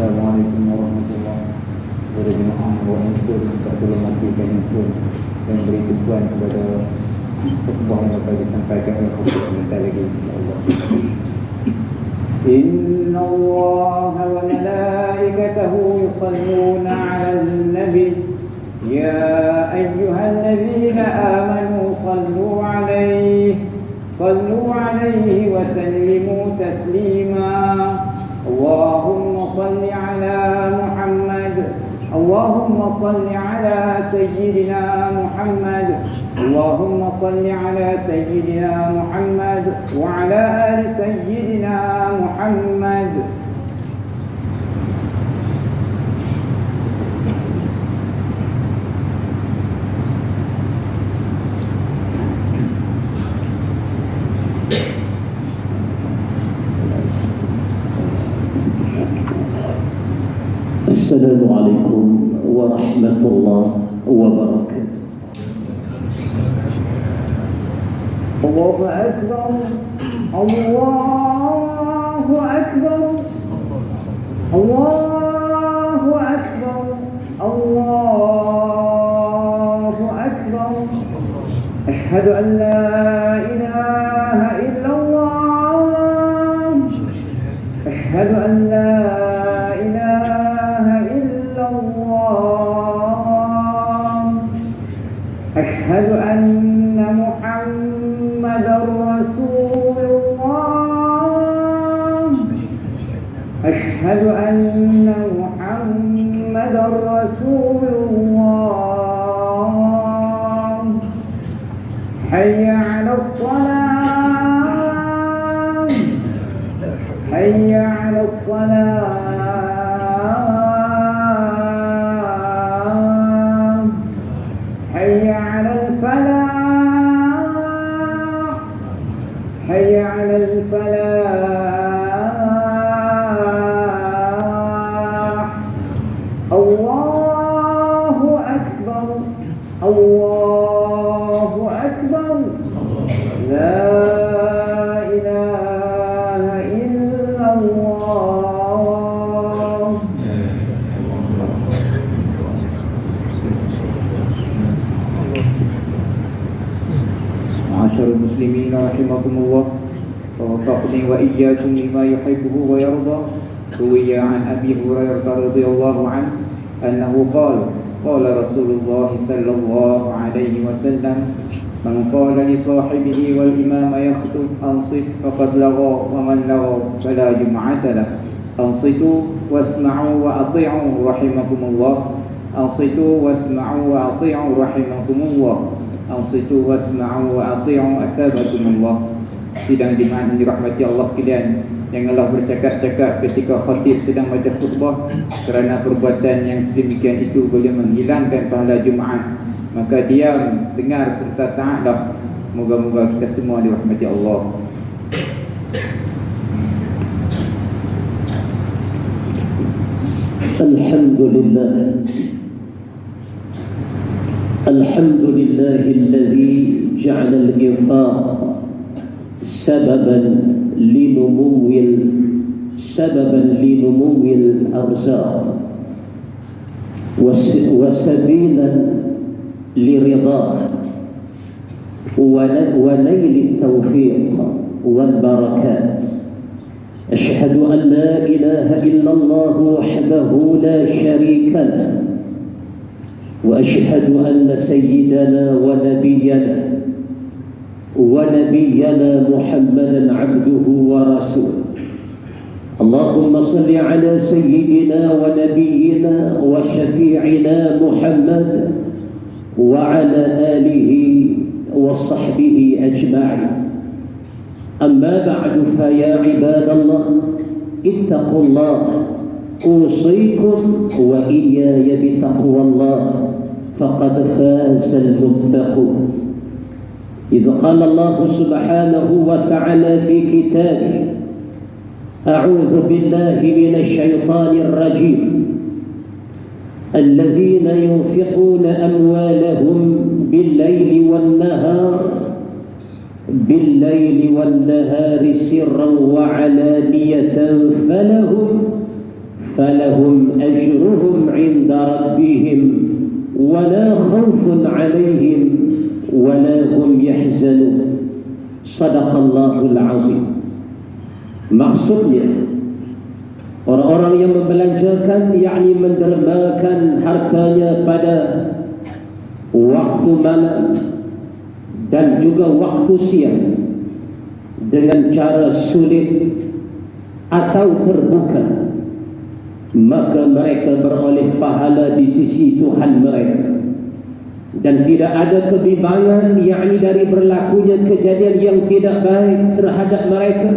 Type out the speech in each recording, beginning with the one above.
Assalamualaikum warahmatullahi wabarakatuh. Wa unsur tak tolong matikan unsur dan beri tujuan kepada khutbah yang akan disampaikan oleh khutbah sebentar lagi, insya-Allah. Inna Allah wa malaikatahu yusalluna 'alan nabi ya ayyuhalladzina amanu sallu 'alaihi wa sallimu taslima. Allahumma salli 'ala Muhammad, Allahumma salli 'ala sayyidina Muhammad, Allahumma salli 'ala sayyidina Muhammad wa 'ala ali sayyidina Muhammad. Assalamualaikum warahmatullahi wabarakatuh. Allahu akbar, Allahu akbar, Allahu akbar, Allahu akbar. Asyhadu an la ilaha illallah, asyhadu an la أشهد أن محمدا رسول الله، أشهد أن محمدا رسول الله. حي على الصلاة، حي على الصلاة، حي على الفلاح، حي على الفلاح. الله أكبر، الله أكبر، لا إله إلا الله. معاشر المسلمين رحمكم الله، ووفقني وإياكم لما يحبه ويرضى. روي عن أبي هريرة رضي الله عنه أنه قال قال رسول الله صلى الله عليه وسلم: من قال لصاحبه والإمام يخطب أنصت فقد لغى، ومن لغى فلا جمعة له. أنصتوا واسمعوا وأطيعوا رحمكم الله، أنصتوا واسمعوا وأطيعوا رحمكم الله، ansitu wasma'u wa ati'u athabakumullah. Sidang jemaah yang dirahmati Allah sekalian, janganlah bercakap-cakap ketika khatib sedang baca khutbah, kerana perbuatan yang sedemikian itu boleh menghilangkan pahala Jumaat. Maka diam, dengar serta taatlah. Moga-moga kita semua dirahmati Allah. Alhamdulillah, الحمد لله الذي جعل الإنفاق سببا لنمو الأرزاق وسبيلا لرضاه ونيل التوفيق والبركات. أشهد أن لا إله إلا الله وحده لا شريك له، وأشهد أن سيدنا ونبينا محمدا عبده ورسوله. اللهم صل على سيدنا ونبينا وشفيعنا محمد وعلى آله وصحبه أجمعين. أما بعد، فيا عباد الله اتقوا الله، أوصيكم وإياي بتقوى الله، فقد فاز المتقون. إذ قال الله سبحانه وتعالى في كتابه: أعوذ بالله من الشيطان الرجيم، الذين ينفقون أموالهم بالليل والنهار سرا وعلانية فلهم أجرهم عند ربهم ولا خوف عليهم ولا هم يحزنون. Sadaqallahul azim. Maksudnya, orang-orang yang membelanjakan, yakni mendermakan hartanya pada waktu malam dan juga waktu siang dengan cara sulit atau terbuka, maka mereka beroleh pahala di sisi Tuhan mereka, dan tidak ada kebimbangan yakni dari berlakunya kejadian yang tidak baik terhadap mereka,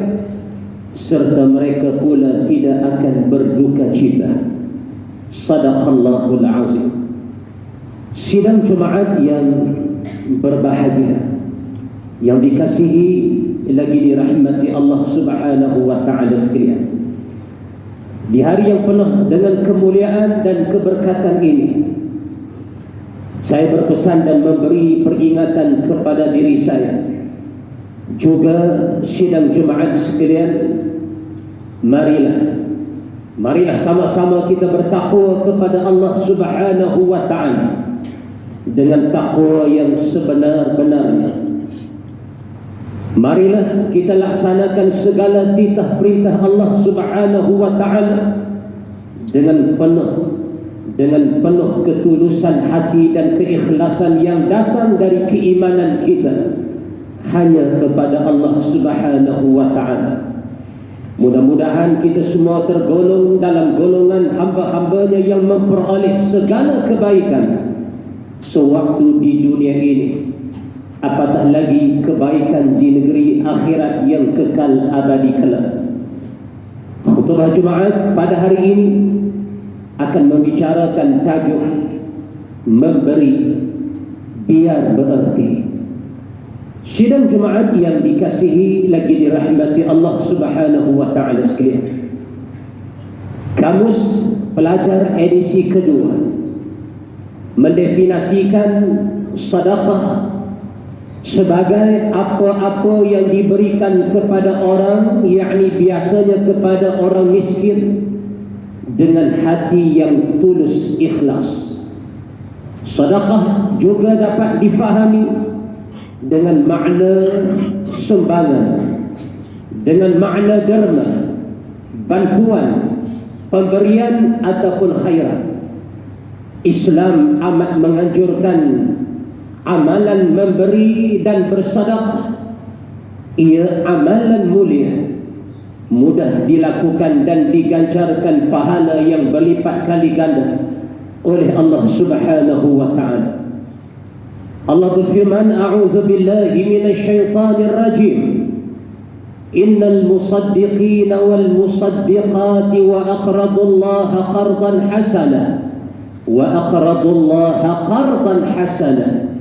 serta mereka pula tidak akan berduka cita. Sadaqallahul azim. Sidang Jumaat yang berbahagia, yang dikasihi lagi dirahmati Allah Subhanahu wa ta'ala sekalian, di hari yang penuh dengan kemuliaan dan keberkatan ini, saya berpesan dan memberi peringatan kepada diri saya, juga sidang Jumaat sekalian. Marilah sama-sama kita bertakwa kepada Allah Subhanahu wa ta'ala dengan takwa yang sebenar-benarnya. Marilah kita laksanakan segala titah perintah Allah Subhanahu wa ta'ala dengan penuh ketulusan hati dan keikhlasan yang datang dari keimanan kita hanya kepada Allah Subhanahu wa ta'ala. Mudah-mudahan kita semua tergolong dalam golongan hamba-hambanya yang memperoleh segala kebaikan sewaktu di dunia ini, apatah lagi kebaikan di negeri akhirat yang kekal abadi kelak. Khutbah Jumaat pada hari ini akan membicarakan tajuk memberi biar bererti. Sidang Jumaat yang dikasihi lagi dirahmati Allah Subhanahu wa ta'ala sekalian, Kamus Pelajar edisi kedua mendefinisikan sedekah sebagai apa-apa yang diberikan kepada orang, yakni biasanya kepada orang miskin, dengan hati yang tulus ikhlas. Sedekah juga dapat difahami dengan makna sumbangan, dengan makna derma, bantuan, pemberian ataupun khairat. Islam amat menganjurkan amalan memberi dan bersedekah. Ia amalan mulia, mudah dilakukan dan diganjarkan pahala yang berlipat kali ganda oleh Allah Subhanahu wa ta'ala. Allah berfirman, a'udzu billahi minasy syaithanir rajim. Innal musaddiqina wal musaddiqati wa aqradullaha qardan hasana wa aqradullaha qardan hasana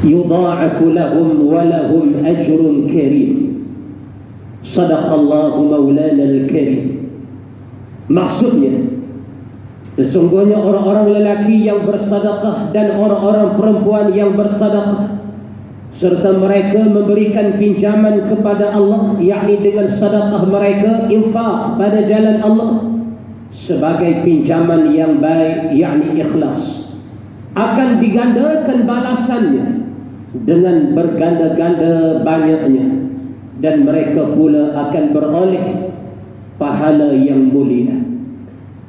yudha'afu lahum wa lahum ajrun karim. Sadaqallahu maulana al-karim. Maksudnya, sesungguhnya orang-orang lelaki yang bersedekah dan orang-orang perempuan yang bersedekah, serta mereka memberikan pinjaman kepada Allah, yakni dengan sedekah mereka, infak pada jalan Allah, sebagai pinjaman yang baik, yakni ikhlas, akan digandakan balasannya dengan berganda-ganda banyaknya, dan mereka pula akan beroleh pahala yang mulia.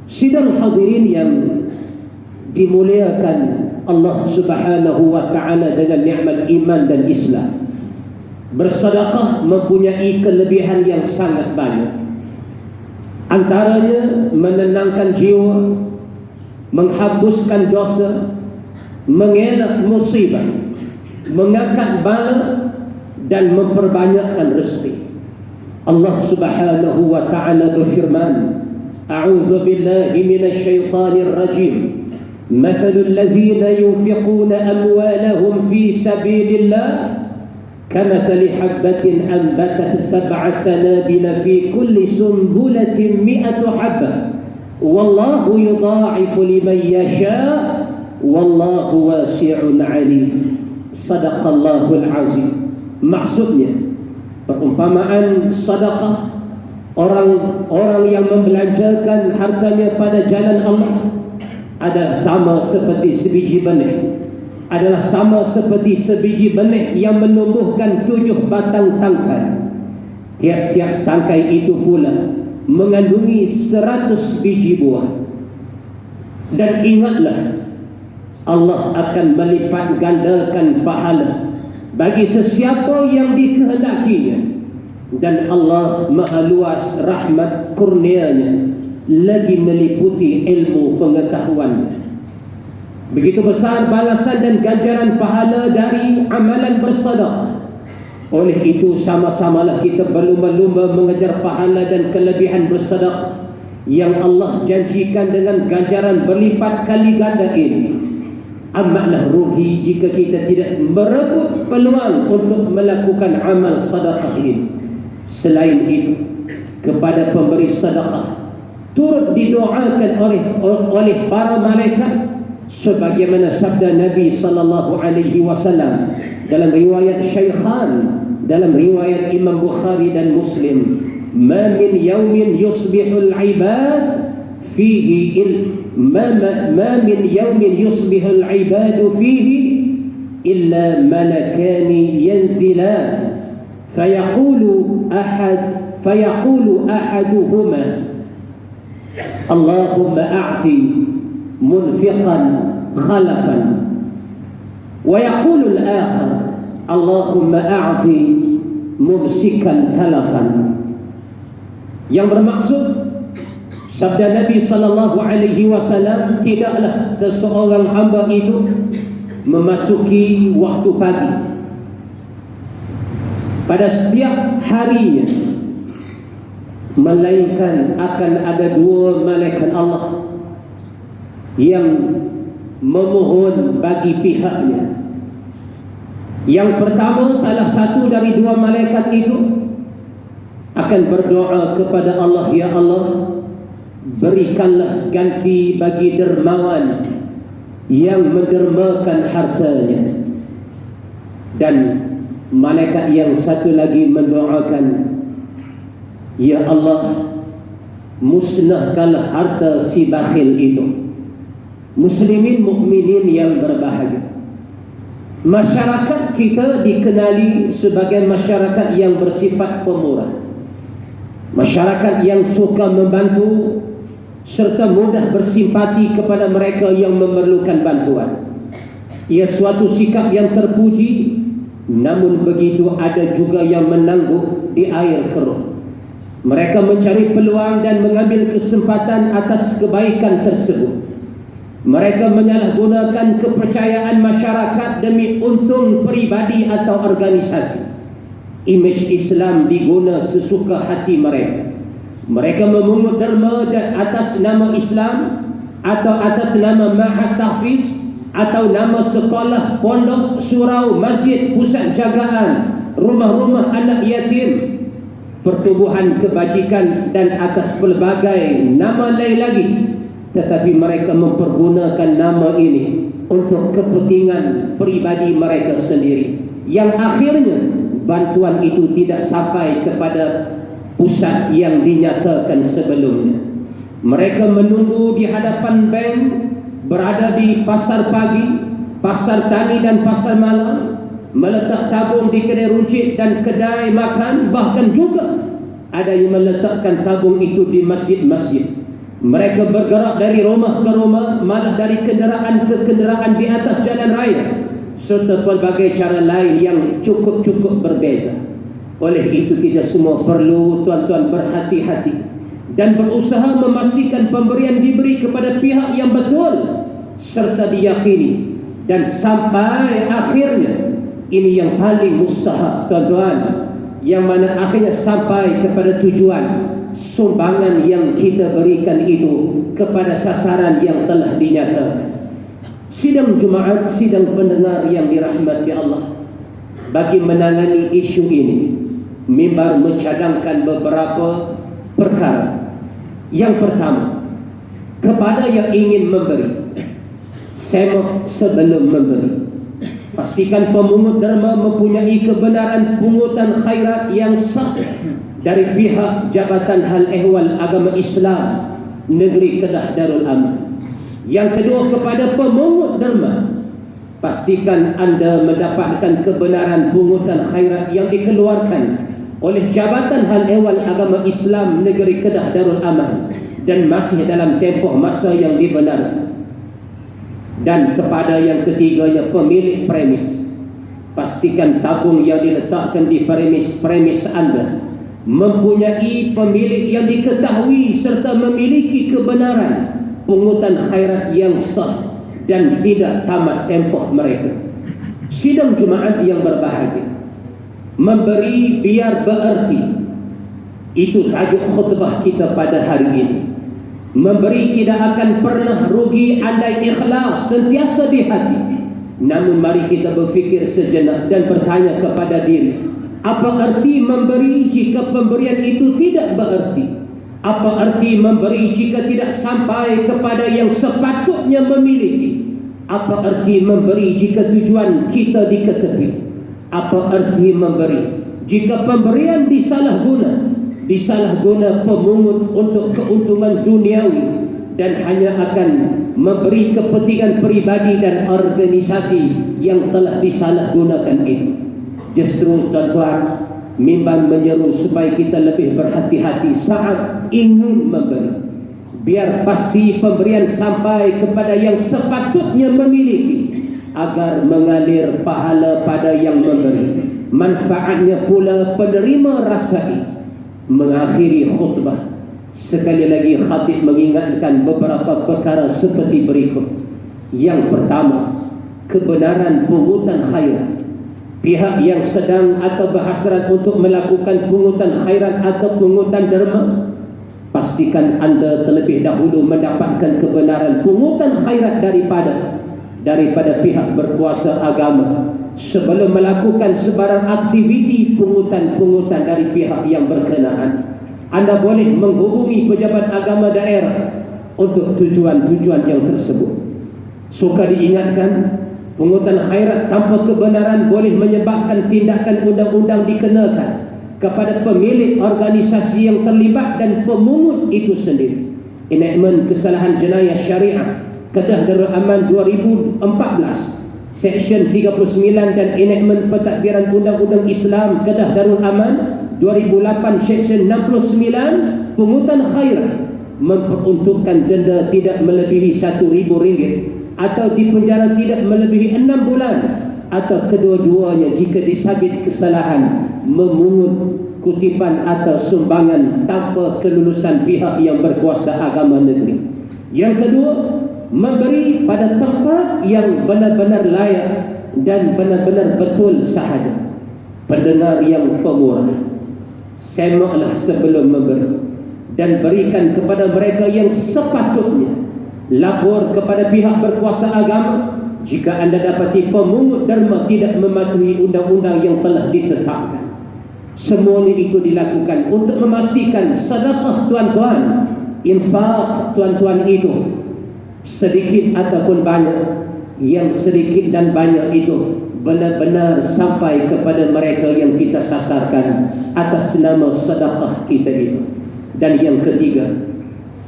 Sidang hadirin yang dimuliakan Allah Subhanahu wa ta'ala dengan nikmat iman dan Islam, bersedekah mempunyai kelebihan yang sangat banyak. Antaranya menenangkan jiwa, menghapuskan dosa, mengelak musibah, mengangkat bala, dan memperbanyakkan rezeki. Allah Subhanahu wa ta'ala berfirman, a'udzu billahi minasy syaithanir rajim. Mathalul ladzina yunfiquna amwalahum fi sabilillah kamathali habbatin anbatat sab'a sanabila fi kulli sunbulatin mi'atu habbah wallahu yudha'ifu liman yasha' wallahu wasi'un 'alim. Sadaqallahul azim. Maksudnya, perumpamaan sedekah Orang-orang yang membelanjakan hartanya pada jalan Allah adalah sama seperti sebiji benih, adalah sama seperti sebiji benih yang menumbuhkan 7 batang tangkai. Tiap-tiap tangkai itu pula mengandungi 100 biji buah. Dan ingatlah, Allah akan melipat gandakan pahala bagi sesiapa yang dikehendakinya. Dan Allah maha luas rahmat kurnianya, lagi meliputi ilmu pengetahuannya. Begitu besar balasan dan ganjaran pahala dari amalan bersedekah. Oleh itu sama-samalah kita berlumba-lumba mengejar pahala dan kelebihan bersedekah yang Allah janjikan dengan ganjaran berlipat kali ganda ini. Amatlah rugi jika kita tidak merebut peluang untuk melakukan amal sedekah ini. Selain itu, kepada pemberi sedekah turut didoakan oleh para malaikat, sebagaimana sabda Nabi sallallahu alaihi wasallam dalam riwayat Syaikhan, dalam riwayat Imam Bukhari dan Muslim, "Ma min yawmin yusbihul ibad fihi ma min yawmin yusbihul ibadu fihi illa malakani yanzilan فيقول أحدهما اللهم أعطي منفقا خلفا ويقول الآخر اللهم أعطي ممسكا تلفا. Yang bermaksud sabda Nabi sallallahu alaihi wasallam, tidaklah seseorang hamba itu memasuki waktu pagi pada setiap harinya, melainkan akan ada 2 malaikat Allah yang memohon bagi pihaknya. Yang pertama, salah satu dari 2 malaikat itu akan berdoa kepada Allah, ya Allah, berikanlah ganti bagi dermawan yang mendermakan hartanya. Dan malaikat yang satu lagi mendoakan, ya Allah, musnahkanlah harta si bakhil itu. Muslimin mukminin yang berbahagia, masyarakat kita dikenali sebagai masyarakat yang bersifat pemurah, masyarakat yang suka membantu serta mudah bersimpati kepada mereka yang memerlukan bantuan. Ia suatu sikap yang terpuji. Namun begitu, ada juga yang menangguh di air keruh. Mereka mencari peluang dan mengambil kesempatan atas kebaikan tersebut. Mereka menyalahgunakan kepercayaan masyarakat demi untung peribadi atau organisasi. Imej Islam diguna sesuka hati mereka. Mereka memungut derma atas nama Islam atau atas nama Ma'had Tahfiz atau nama sekolah, pondok, surau, masjid, pusat jagaan, rumah-rumah anak yatim, pertubuhan kebajikan dan atas pelbagai nama lain lagi. Tetapi mereka mempergunakan nama ini untuk kepentingan peribadi mereka sendiri, yang akhirnya bantuan itu tidak sampai kepada pusat yang dinyatakan sebelumnya. Mereka menunggu di hadapan bank, berada di pasar pagi, pasar tani dan pasar malam, meletak tabung di kedai runcit dan kedai makan, bahkan juga ada yang meletakkan tabung itu di masjid-masjid. Mereka bergerak dari rumah ke rumah, malah dari kenderaan ke kenderaan di atas jalan raya, serta pelbagai cara lain yang cukup-cukup berbeza. Oleh itu kita semua perlu tuan-tuan berhati-hati dan berusaha memastikan pemberian diberi kepada pihak yang betul serta diyakini, dan sampai akhirnya ini yang paling mustahak tuan-tuan, yang mana akhirnya sampai kepada tujuan, sumbangan yang kita berikan itu kepada sasaran yang telah dinyatakan. Sidang Jumaat, sidang pendengar yang dirahmati Allah, bagi menangani isu ini, mimbar mencadangkan beberapa perkara. Yang pertama, kepada yang ingin memberi, semak sebelum memberi. Pastikan pemungut derma mempunyai kebenaran pungutan khairat yang sah dari pihak Jabatan Hal Ehwal Agama Islam Negeri Kedah Darul Aman. Yang kedua, kepada pemungut derma, pastikan anda mendapatkan kebenaran pungutan khairat yang dikeluarkan oleh Jabatan Hal Ehwal Agama Islam Negeri Kedah Darul Aman dan masih dalam tempoh masa yang dibenarkan. Dan kepada yang ketiganya, pemilik premis, pastikan tabung yang diletakkan di premis anda mempunyai pemilik yang diketahui serta memiliki kebenaran pungutan khairat yang sah dan tidak tamat tempoh mereka. Sidang Jumaat yang berbahagia, memberi biar bererti, itu tajuk khutbah kita pada hari ini. Memberi tidak akan pernah rugi andai ikhlas sentiasa di hati. Namun mari kita berfikir sejenak dan bertanya kepada diri, apa arti memberi jika pemberian itu tidak bererti? Apa arti memberi jika tidak sampai kepada yang sepatutnya memiliki? Apa arti memberi jika tujuan kita diketepi? Apa arti memberi jika pemberian disalahguna pemungut untuk keuntungan duniawi dan hanya akan memberi kepentingan peribadi dan organisasi yang telah disalahgunakan itu? Justru tuan-tuan, mimbar menyeru supaya kita lebih berhati-hati saat ingin memberi. Biar pasti pemberian sampai kepada yang sepatutnya memiliki, agar mengalir pahala pada yang memberi. Manfaatnya pula penerima rasai. Mengakhiri khutbah, sekali lagi khatib mengingatkan beberapa perkara seperti berikut. Yang pertama, kebenaran pungutan khairat. Pihak yang sedang atau berhasrat untuk melakukan pungutan khairat atau pungutan derma, pastikan anda terlebih dahulu mendapatkan kebenaran pungutan khairat daripada pihak berkuasa agama sebelum melakukan sebarang aktiviti pungutan-pungutan dari pihak yang berkenaan. Anda boleh menghubungi pejabat agama daerah untuk tujuan-tujuan yang tersebut. Suka diingatkan, pungutan khairat tanpa kebenaran boleh menyebabkan tindakan undang-undang dikenakan kepada pemilik organisasi yang terlibat dan pemungut itu sendiri. Enakmen Kesalahan Jenayah Syariah Kedah Darul Aman 2014 Seksyen 39 dan enakmen Pentadbiran Undang-Undang Islam Kedah Darul Aman 2008 Seksyen 69, pungutan khairat memperuntukkan denda tidak melebihi RM1,000 atau dipenjara tidak melebihi 6 bulan atau kedua-duanya jika disabit kesalahan memungut kutipan atau sumbangan tanpa kelulusan pihak yang berkuasa agama negeri. Yang kedua, memberi pada tempat yang benar-benar layak dan benar-benar betul sahaja. Pendengar yang pemurah, semaklah sebelum memberi dan berikan kepada mereka yang sepatutnya. Lapor kepada pihak berkuasa agama jika anda dapati pemungut derma tidak mematuhi undang-undang yang telah ditetapkan. Semuanya itu dilakukan untuk memastikan sedekah tuan-tuan, infak tuan-tuan itu sedikit ataupun banyak, yang sedikit dan banyak itu benar-benar sampai kepada mereka yang kita sasarkan atas nama sedekah kita itu. Dan yang ketiga,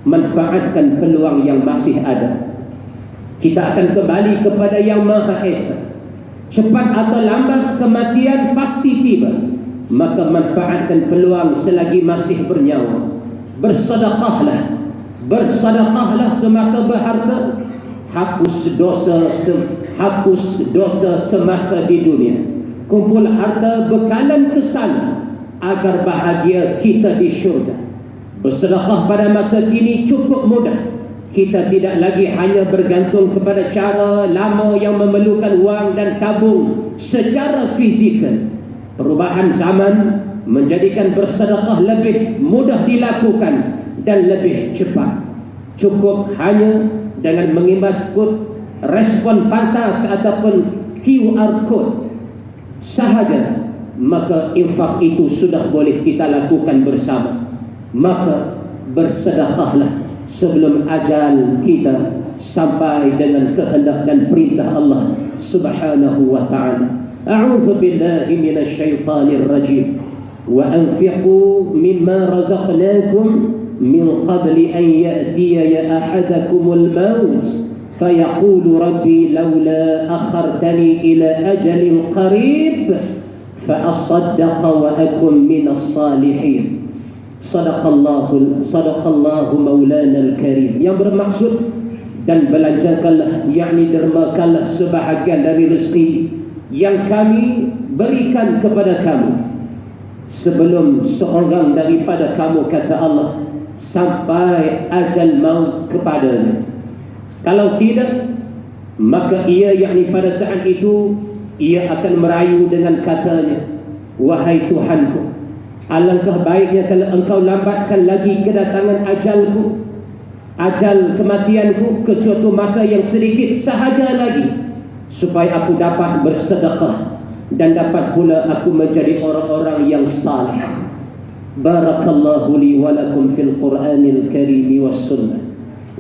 manfaatkan peluang yang masih ada. Kita akan kembali kepada Yang Maha Esa. Cepat atau lambat kematian pasti tiba. Maka manfaatkan peluang selagi masih bernyawa. Bersedekahlah semasa berharta. Hapus dosa semasa di dunia. Kumpul harta bekalan ke sana agar bahagia kita di syurga. Bersedekah pada masa kini cukup mudah. Kita tidak lagi hanya bergantung kepada cara lama yang memerlukan wang dan tabung secara fizikal. Perubahan zaman menjadikan bersedekah lebih mudah dilakukan dan lebih cepat. Cukup hanya dengan mengimbas kod respon pantas ataupun QR code sahaja, maka infak itu sudah boleh kita lakukan bersama. Maka bersedekahlah sebelum ajal kita sampai dengan kehendak dan perintah Allah Subhanahu wa ta'ala. A'udzu billahi minasy syaithanir rajim. Wa anfiqu mimma razaqnakum min qabli an ya'tiya ahadakumul maut fayaqulu rabbi laula akhartani ila ajalin qarib fa asaddaqa wa akun minas salihin. Sadaqallahu maulana al-karim. Yang bermaksud, dan belanjakanlah, yakni dermakanlah sebahagian dari rezeki yang kami berikan kepada kamu sebelum seorang daripada kamu, kata Allah, sampai ajal maut kepadanya. Kalau tidak, maka ia, yakni pada saat itu, ia akan merayu dengan katanya, wahai Tuhanku, alangkah baiknya kalau engkau lambatkan lagi kedatangan ajalku, ajal kematianku ke suatu masa yang sedikit sahaja lagi, supaya aku dapat bersedekah dan dapat pula aku menjadi orang-orang yang saleh. Barakallahu li wa lakum fil Qur'anil Karim was sunnah,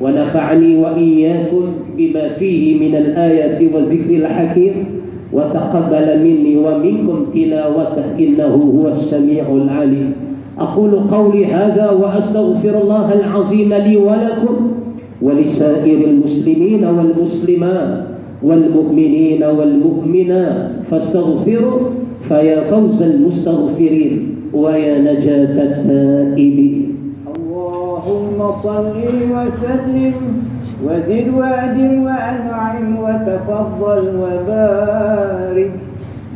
wa nafa'ani wa iyyakum bima fihi min al-ayati wal dhikril hakim, wa taqabbala minni wa minkum tilawatah innahu huwas sami'ul 'alim. Aqulu qawli hadha wa astaghfirullahal 'azim li wa lakum wa lisairil muslimina wal muslimat wal mu'minina wal mu'minat fastaghfiru faya fawzal mustaghfirin wa ya najatat taibin. Allahumma salli wa sallim وزد وأدم وأنعم وتفضل وبارك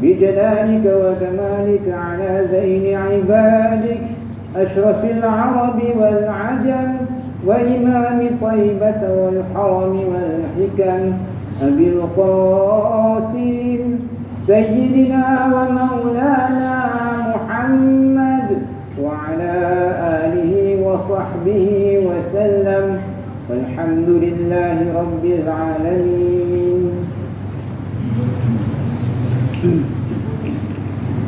بجلالك وكمالك على زين عبادك أشرف العرب والعجم وإمام طيبة والحرم والحكم أبي القاسم سيدنا ومولانا محمد وعلى آله وصحبه وسلم. والحمد لله رب العالمين.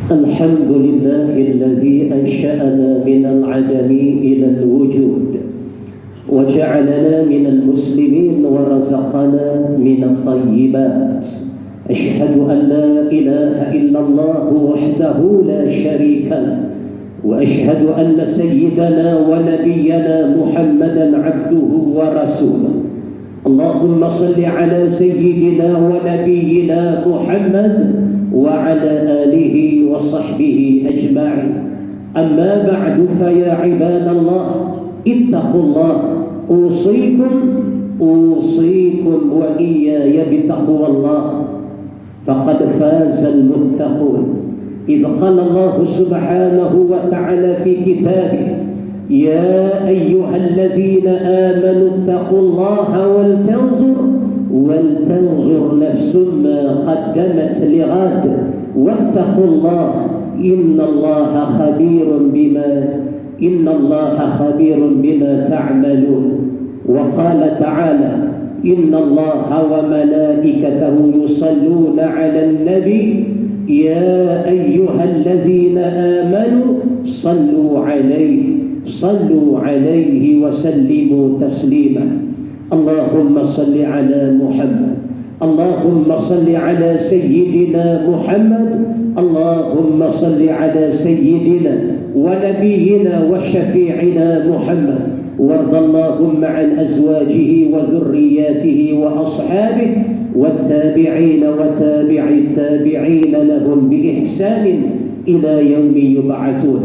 الحمد لله الذي أنشأنا من العدم إلى الوجود وجعلنا من المسلمين ورزقنا من الطيبات. أشهد أن لا إله إلا الله وحده لا شريك له، وأشهد أن سيدنا ونبينا محمدا عبده ورسوله. اللهم صل على سيدنا ونبينا محمد وعلى آله وصحبه أجمعين. أما بعد فيا عباد الله اتقوا الله، أوصيكم وإياي بتقوى الله، فقد فاز المتقون. إذ قال الله سبحانه وتعالى في كتابه يا أيها الذين آمنوا اتقوا الله ولتنظر نفس ما قدمت لغد واتقوا الله إن الله خبير بما تعملون. وقال تعالى إن الله وملائكته يصلون على النبي يا أيها الذين آمنوا صلوا عليه وسلموا تسليما. اللهم صل على محمد، اللهم صل على سيدنا محمد، اللهم صل على سيدنا ونبينا وشفيعنا محمد. وارض اللهم عن أزواجه وذرياته وأصحابه والتابعين وتابع التابعين لهم بإحسان إلى يوم يبعثون.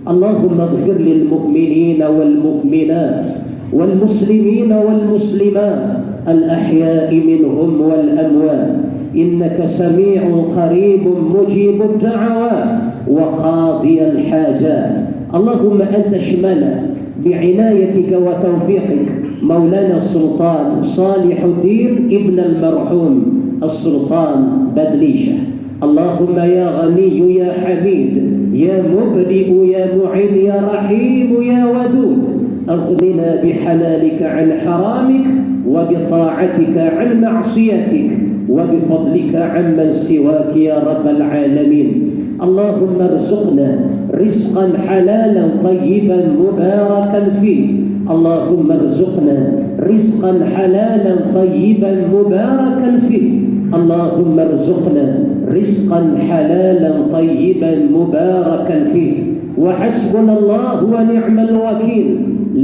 اللهم اغفر للمؤمنين والمؤمنات والمسلمين والمسلمات الأحياء منهم والأموات، إنك سميع قريب مجيب الدعوات وقاضي الحاجات. اللهم أنت اشملنا بعنايتك وتوفيقك مولانا السلطان صالح الدين ابن المرحوم السلطان بدليشة. اللهم يا غني يا حميد يا مبدئ يا معين يا رحيم يا ودود، أغننا بحلالك عن حرامك وبطاعتك عن معصيتك وبفضلك عمن سواك يا رب العالمين. اللهم ارزقنا رزقا حلالا طيبا مباركا فيه. اللهم ارزقنا رزقا حلالا طيبا مباركا فيه. اللهم ارزقنا رزقا حلالا طيبا مباركا فيه. وحسبنا الله ونعم الوكيل.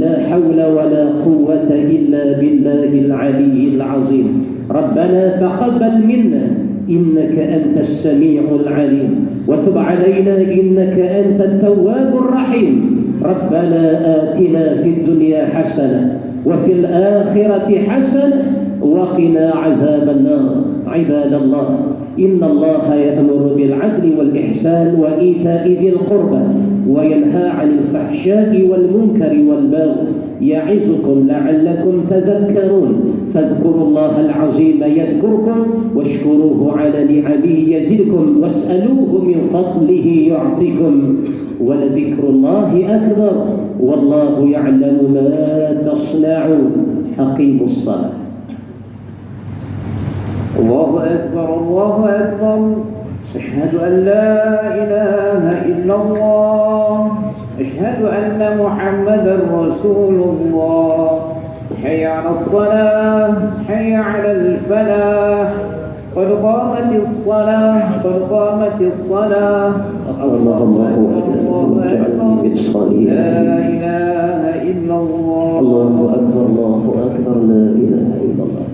لا حول ولا قوة إلا بالله العلي العظيم. ربنا تقبل منا إنك أنت السميع العليم، وتب علينا إنك أنت التواب الرحيم. ربنا آتنا في الدنيا حسنة وفي الآخرة حسنة وقنا عذاب النار. عباد الله، إن الله يأمر بالعدل والإحسان وإيتاء ذي القربى وينهى عن الفحشاء والمنكر والبغي يعظكم لعلكم تذكرون. فاذكروا الله العظيم يذكركم واشكروه على نعمه يزدكم واسألوه من فضله يعطيكم ولذكر الله أكبر والله يعلم ما تصنعون. أقيموا الصلاة. الله أكبر الله أكبر. أشهد أن لا إله إلا الله. أشهد أن محمدا رسول الله. حي على الصلاة حي على الفلاح. قد قامت الصلاة قد قامت الصلاة. الله أكبر. لا إله إلا الله. الله أكبر الله أكبر. لا إله إلا الله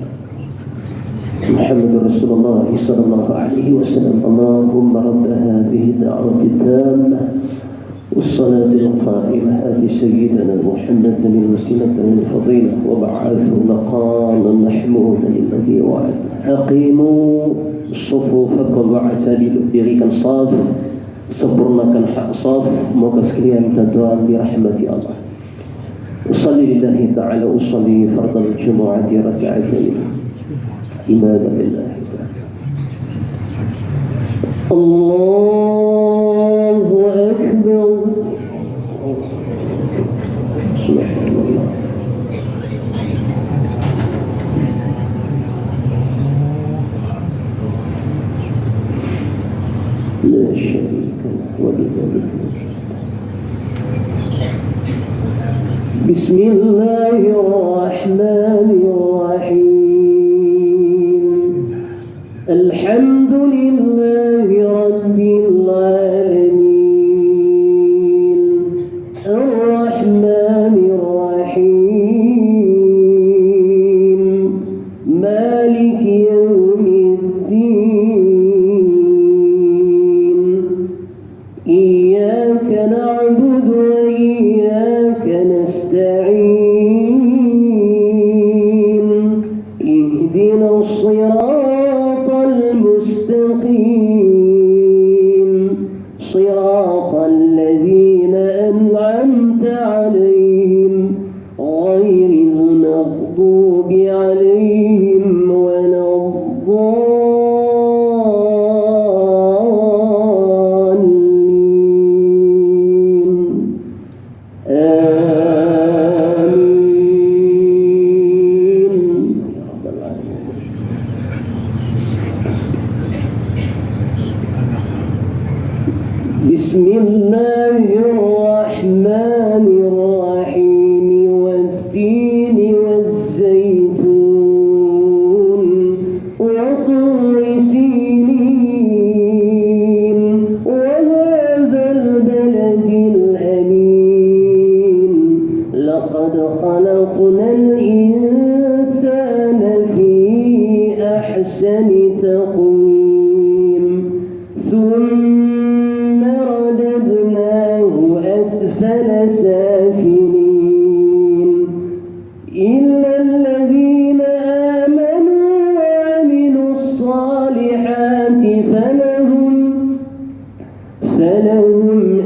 محمد رسول الله صلى الله عليه وسلم. اللهم رب هذه الدعوة التامة والصلاة القائمة آت سيدنا محمد الوسيلة والفضيلة وبعثه مقاما محمودا الذي وعد. أقيموا صفوفكم واعتدلوا dirikan saf, sempurnakan hak saf. Moga sekalian minta doa dirahmati Allah. Usalli lillahi ta'ala usalli fardal jumu'ati raka'atayn. إمادة لله. الله أكبر. سبحان الله. لا شريك له وبذلك. بسم الله الرحمن الرحيم. الحمد لله رب العالمين الرحمن الرحيم مالك يوم الدين إياك نعبد وإياك نستعين اهدنا الصراط المستقيم صراط الذين أنعمت عليهم غير المغضوب عليهم ولا الضالين. بسم الله الرحمن الرحيم والتين والزيتون وطور سينين وهذا البلد الأمين لقد خلقنا الإنسان في أحسن تقويم ثم رددناه أسفل سافلين إلا الذين آمنوا وعملوا الصالحات فلهم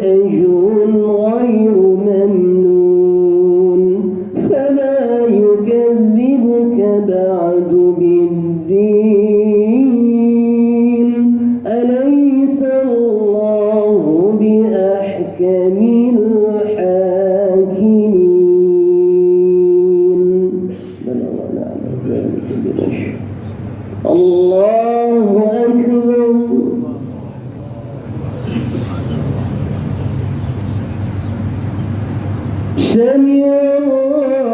أجر غير ممنون. فما يكذبك بعد بالدين أليس الله بأحكم الحاكمين. الله أكبر. سمع الله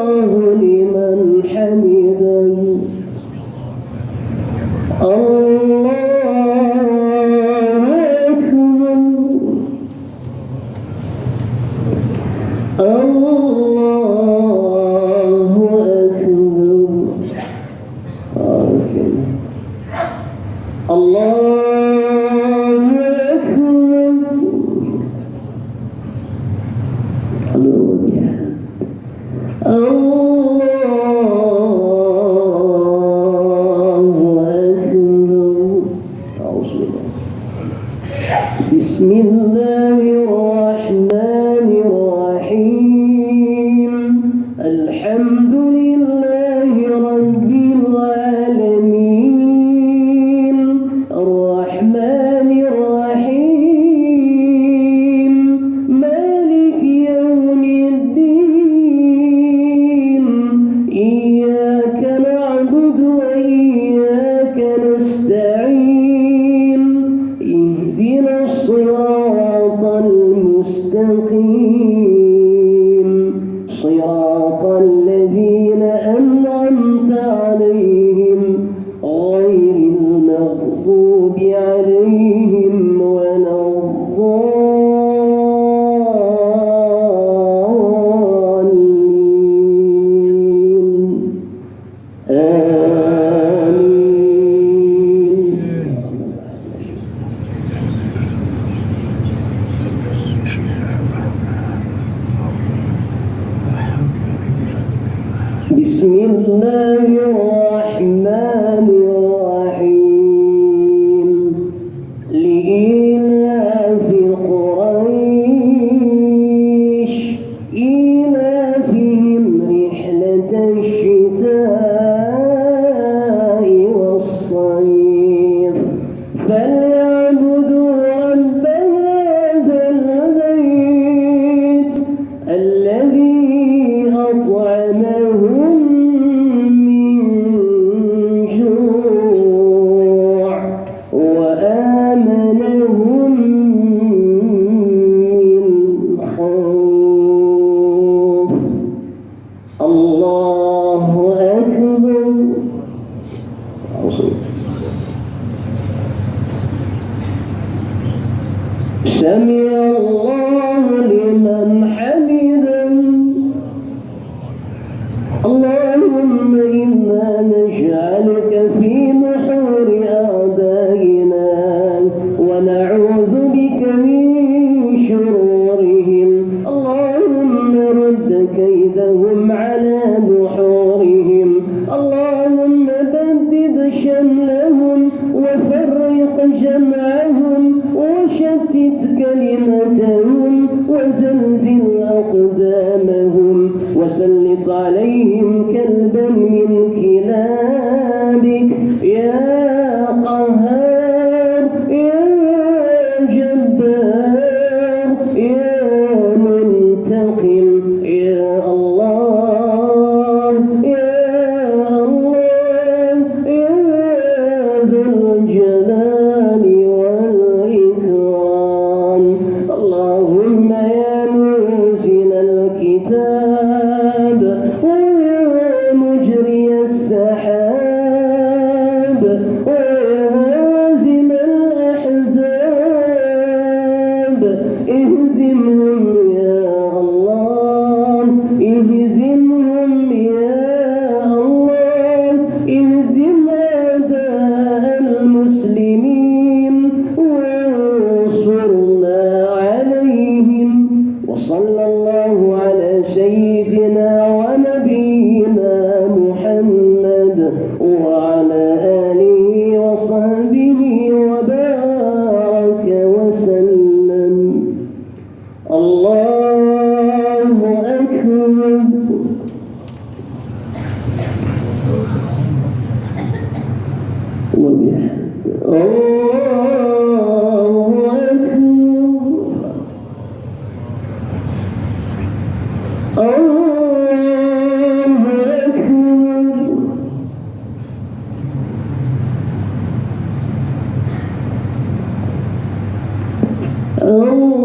الله الرحمن الرحيم لإيلاف قريش إيلافهم رحلة الشتاء والصيف فليعبدوا رب هذا البيت الذي أطعمهم من جوع وآمنهم من خوف. الله أكبر. سمع الله لمن حمده. اللهم إنا نجعلك في نحور أعدائنا ونعوذ بك من شرورهم. اللهم رد كيدهم على نحورهم. اللهم بدد شملهم وفرق جمعهم وشتت كلمتهم وزلزل أقدامهم وسلط عليهم كلبا من كلابك يا قهار يا جبار يا منتقم يا الله يا الله يا ذا الجلال والإكرام. اللهم يا منزل الكتاب ويا مجري السحاب ويا هازم الأحزاب اهزمهم يا الله اهزمهم يا الله اهزم أعداء المسلمين وانصرنا عليهم. وصلى الله على سيدنا ونبينا محمد وعلى آله وصحبه وبارك وسلم. الله أكبر. الله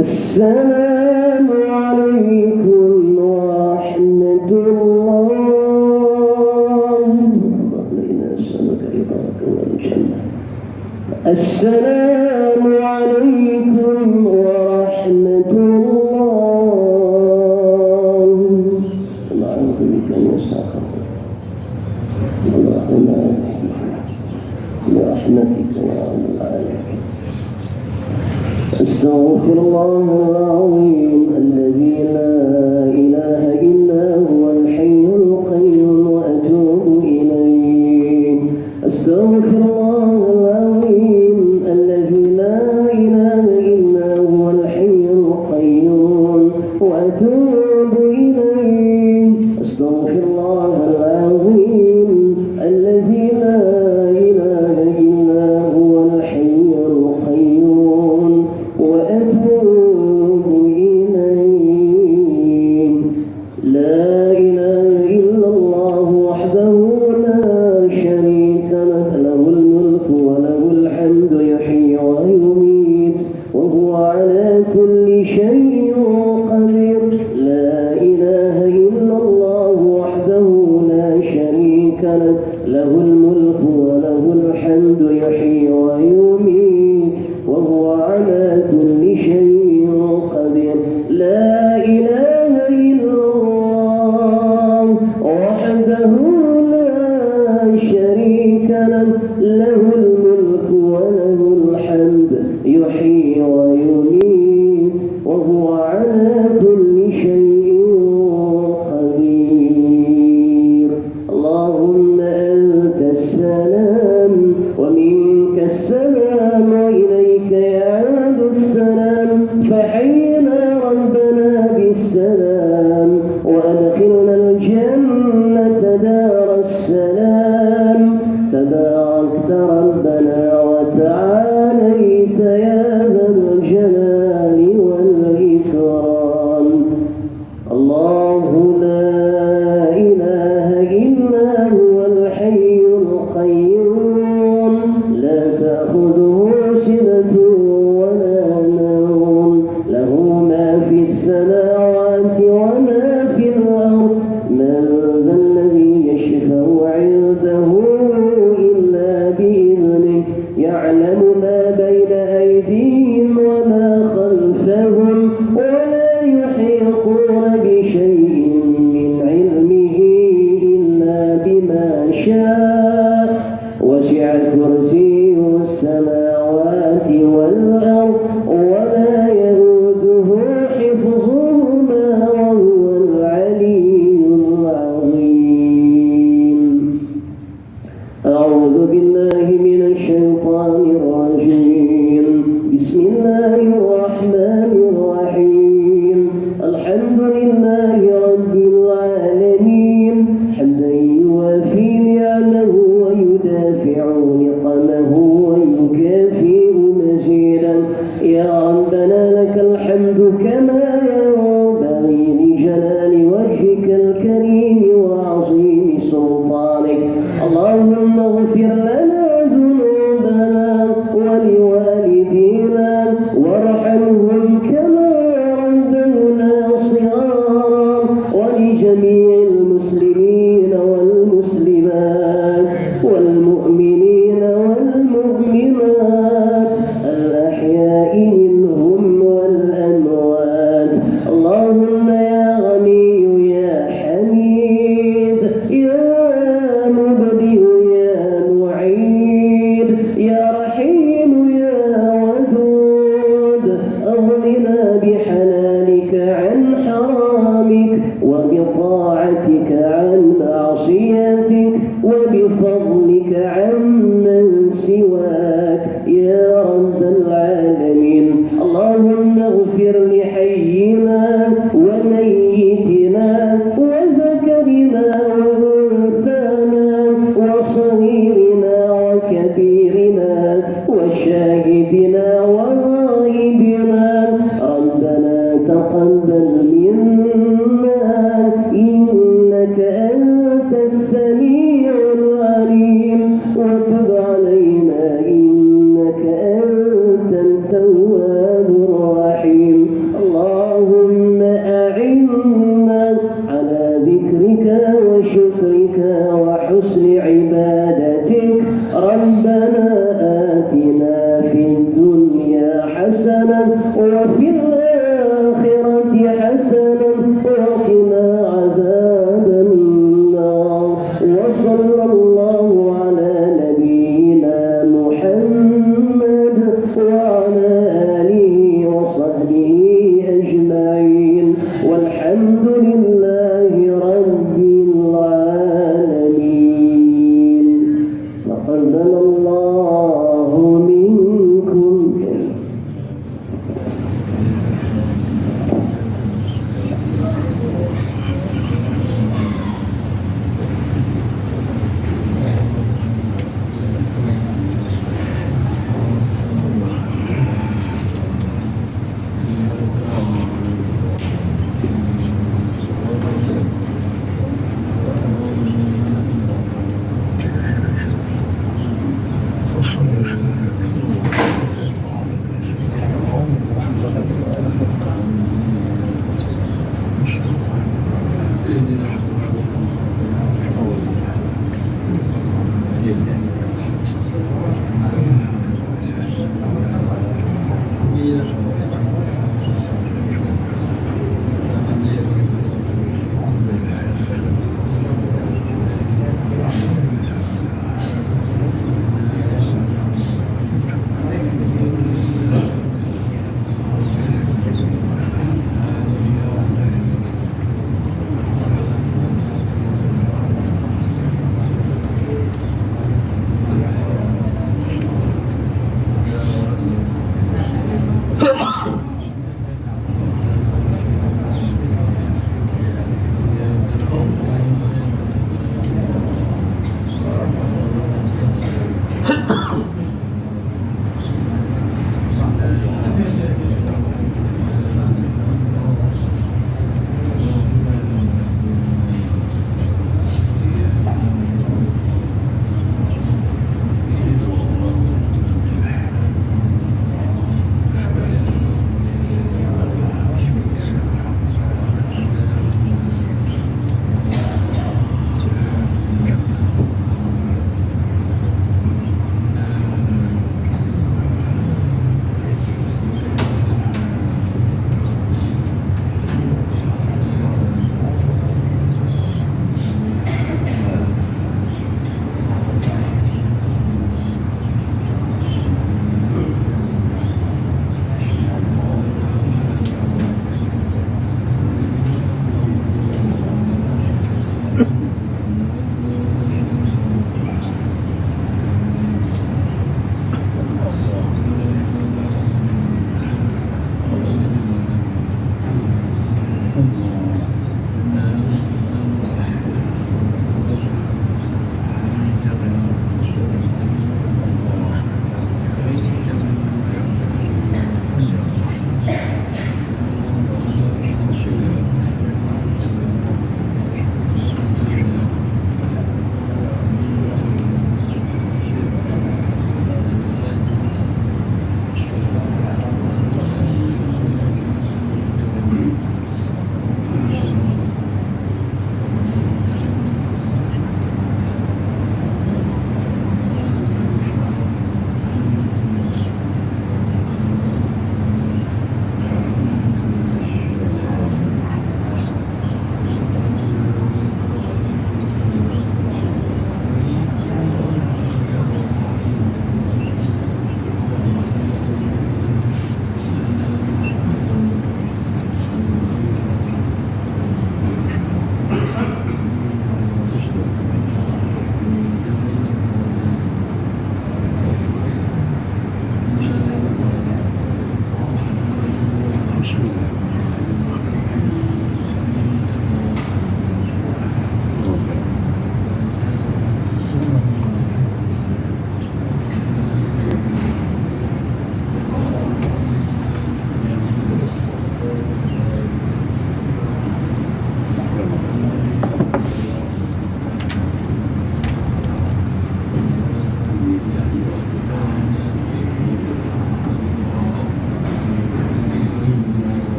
السلام عليكم ورحمة الله. السلام عليكم ورحمة الله. نعوذ بك من سخط برحمتك يا رب العالمين. أستغفر الله العظيم الذي لا إله إلا هو الحي القيوم وأتوب إليه. أستغفر الله العظيم الذي ولجميع المسلمين والمسلمات والمؤمنين والمؤمنات الأحياء منهم والأموات. اللهم يا غني يا حميد يا مبدئ يا معيد يا رحيم يا ودود أغننا بحلالك عن حرامك وبطاعتك عن معصيتك وبفضلك عمن سواك يا رب العالمين. اللهم اغفر لحينا وميتنا وذكرنا وانثانا وصغيرنا وكبيرنا وشاهدنا وغائبنا. ربنا تقبل منا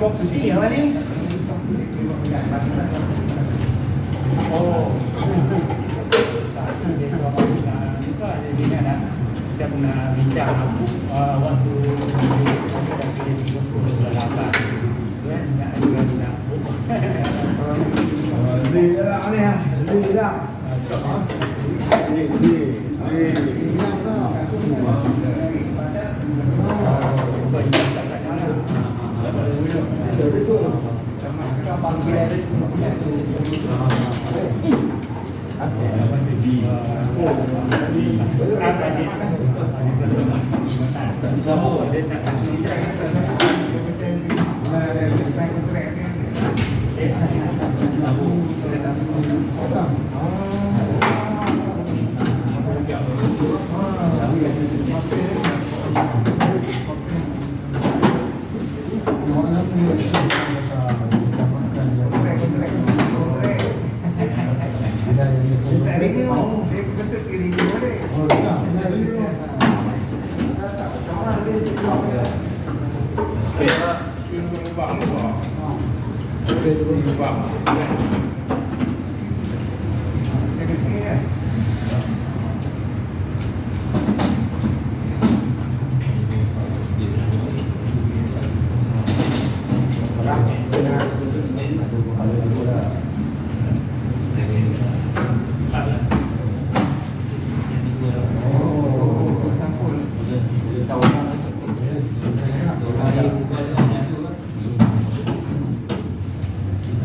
chốt gì rồi đi. Macam bincang waktu nak Đi ra đây ha, đi ra.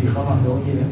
istiqamah doa dia.